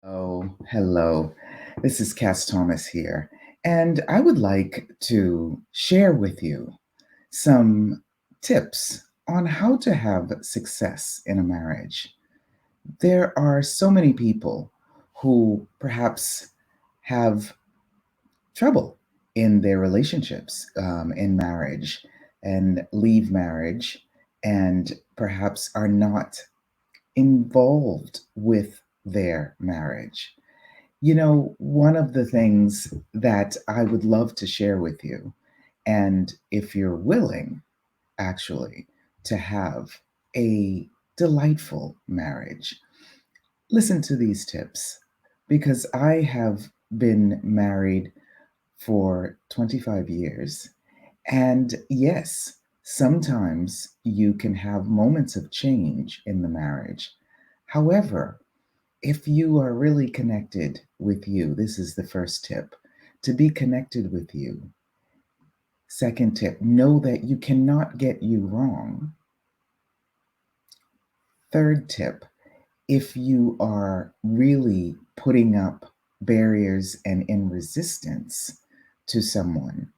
Oh, hello. This is Cass Thomas here, and I would like to share with you some tips on how to have success in a marriage. There are so many people who perhaps have trouble in their relationships, in marriage, and leave marriage, and perhaps are not involved with their marriage. One of the things that I would love to share with you, and if you're willing, actually, to have a delightful marriage, listen to these tips because I have been married for 25 years. And yes, sometimes you can have moments of change in the marriage. However, if you are really connected with you, this is the first tip, to be connected with you. Second tip, know that you cannot get you wrong. Third tip, if you are really putting up barriers and in resistance to someone,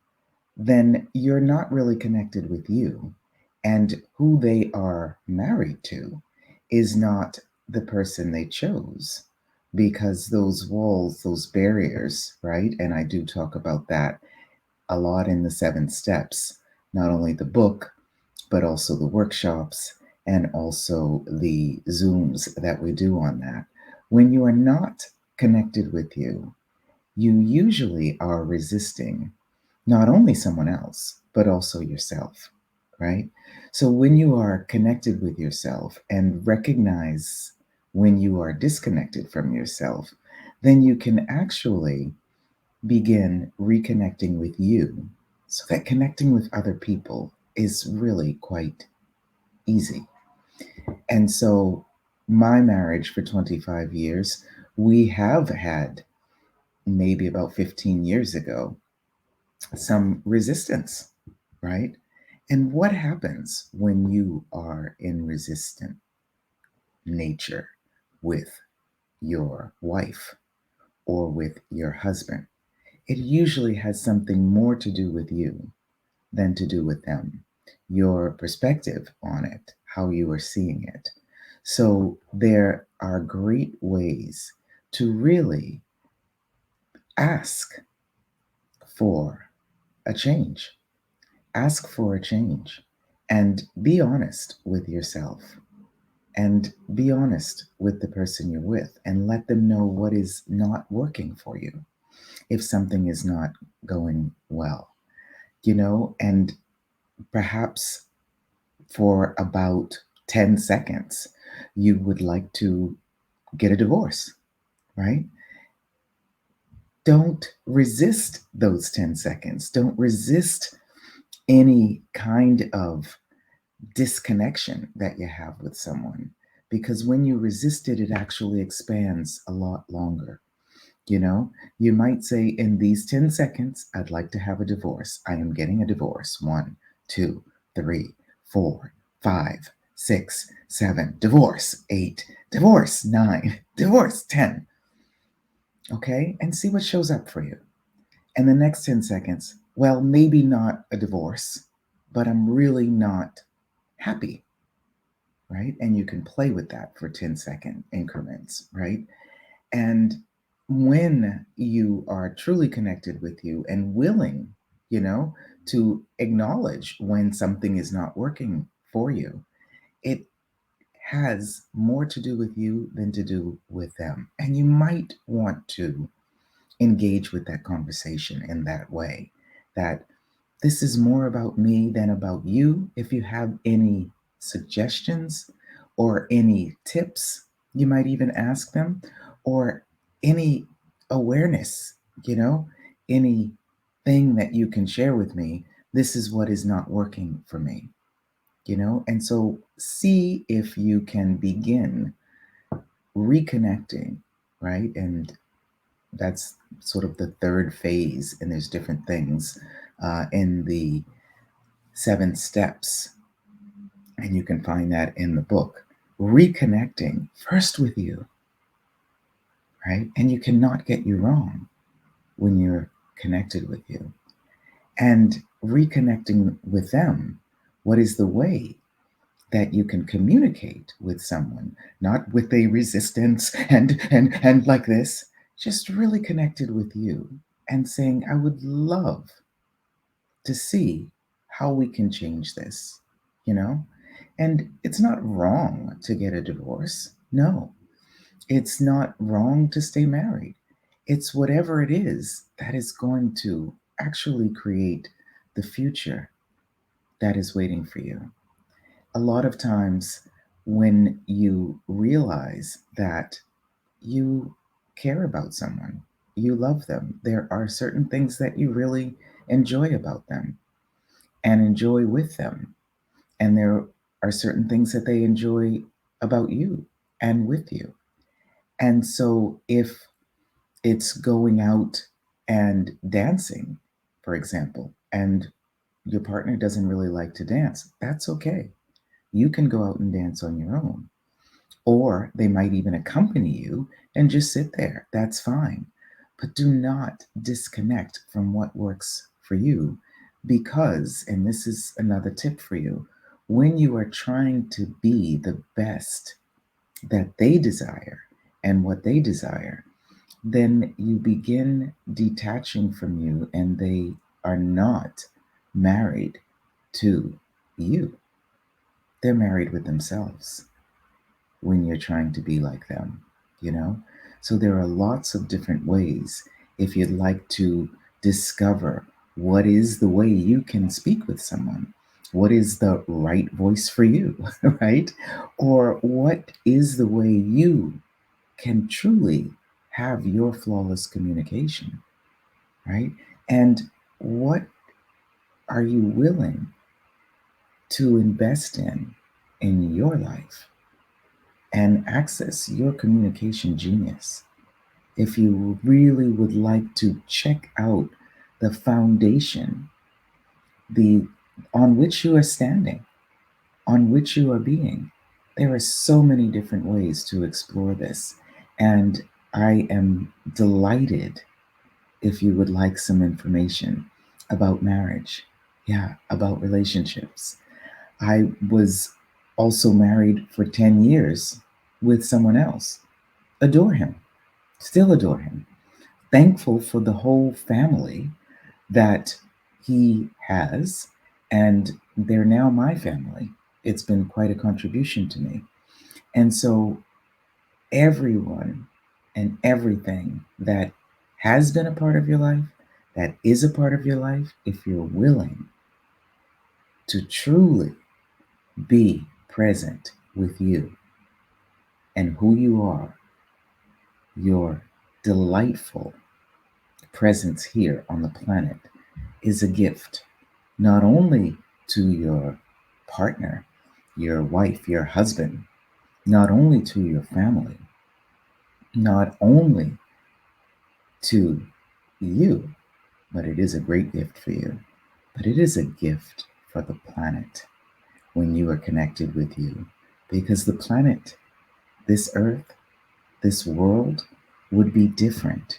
then you're not really connected with you. And who they are married to is not the person they chose, because those walls, those barriers, right? And I do talk about that a lot in the 7 steps, not only the book, but also the workshops and also the Zooms that we do on that. When you are not connected with you, you usually are resisting not only someone else, but also yourself, right? So when you are connected with yourself and recognize when you are disconnected from yourself, then you can actually begin reconnecting with you so that connecting with other people is really quite easy. And so, my marriage for 25 years, we have had maybe about 15 years ago some resistance, right? And what happens when you are in resistant nature with your wife or with your husband? It usually has something more to do with you than to do with them, your perspective on it, how you are seeing it. So there are great ways to really ask for a change. Ask for a change and be honest with yourself and be honest with the person you're with and let them know what is not working for you if something is not going well, and perhaps for about 10 seconds, you would like to get a divorce, right? Don't resist those 10 seconds. Don't resist any kind of disconnection that you have with someone, because when you resist it, it actually expands a lot longer. You might say, in these 10 seconds, I'd like to have a divorce. I am getting a divorce. One, two, three, four, five, six, seven, divorce, eight, divorce, nine, divorce, 10. Okay. And see what shows up for you. And the next 10 seconds, well, maybe not a divorce, but I'm really not happy, right? And you can play with that for 10-second increments, right? And when you are truly connected with you and willing, you know, to acknowledge when something is not working for you, it has more to do with you than to do with them. And you might want to engage with that conversation in that way, that this is more about me than about you. If you have any suggestions or any tips, you might even ask them, or any awareness, you know, anything that you can share with me. This is what is not working for me, and so see if you can begin reconnecting, right? And that's sort of the third phase, and there's different things in the 7 steps, and you can find that in the book. Reconnecting first with you, right? And you cannot get you wrong when you're connected with you. And reconnecting with them, what is the way that you can communicate with someone, not with a resistance and like this, just really connected with you and saying, I would love to see how we can change this, you know? And it's not wrong to get a divorce. No, it's not wrong to stay married. It's whatever it is that is going to actually create the future that is waiting for you. A lot of times, when you realize that you care about someone, you love them, there are certain things that you really enjoy about them and enjoy with them. And there are certain things that they enjoy about you and with you. And so if it's going out and dancing, for example, and your partner doesn't really like to dance, that's okay. You can go out and dance on your own. Or they might even accompany you and just sit there. That's fine. But do not disconnect from what works for you because, and this is another tip for you, when you are trying to be the best that they desire and what they desire, then you begin detaching from you and they are not married to you. They're married with themselves when you're trying to be like them, you know? So there are lots of different ways if you'd like to discover what is the way you can speak with someone. What is the right voice for you, right? Or what is the way you can truly have your flawless communication, right? And what are you willing to invest in your life and access your communication genius? If you really would like to check out the foundation, the on which you are standing, on which you are being, there are so many different ways to explore this. And I am delighted if you would like some information about marriage, yeah, about relationships. I was also married for 10 years with someone else. Adore him, still adore him. Thankful for the whole family that he has, and they're now my family. It's been quite a contribution to me. And so, everyone and everything that has been a part of your life, that is a part of your life, if you're willing to truly be present with you and who you are, your delightful presence here on the planet is a gift, not only to your partner, your wife, your husband, not only to your family, not only to you, but it is a great gift for you. But it is a gift for the planet when you are connected with you. Because the planet, this earth, this world would be different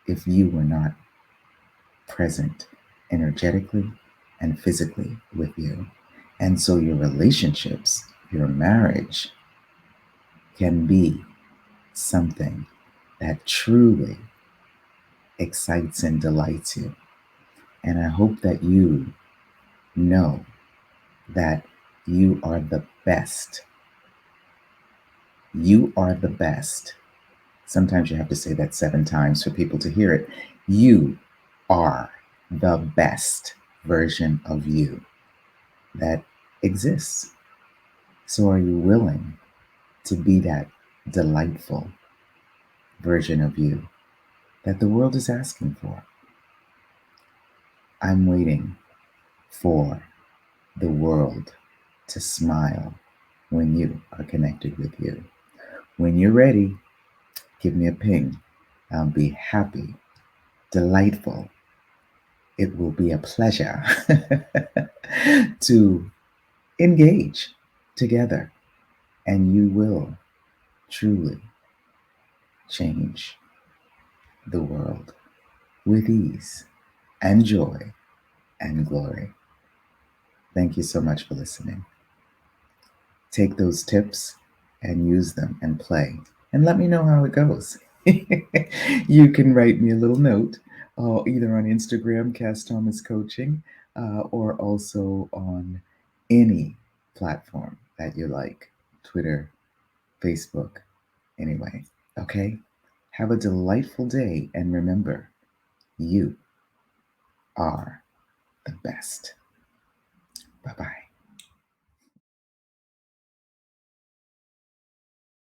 if you were not present energetically and physically with you. And so your relationships, your marriage can be something that truly excites and delights you. And I hope that you know that you are the best. You are the best. Sometimes you have to say that 7 times for people to hear it. You are the best version of you that exists. So, are you willing to be that delightful version of you that the world is asking for? I'm waiting for the world to smile when you are connected with you. When you're ready, give me a ping. I'll be happy, delightful. It will be a pleasure to engage together, and you will truly change the world with ease and joy and glory. Thank you so much for listening. Take those tips and use them and play. And let me know how it goes. You can write me a little note, either on Instagram, Cass Thomas Coaching, or also on any platform that you like, Twitter, Facebook, anyway. Okay? Have a delightful day, and remember, you are the best. Bye bye.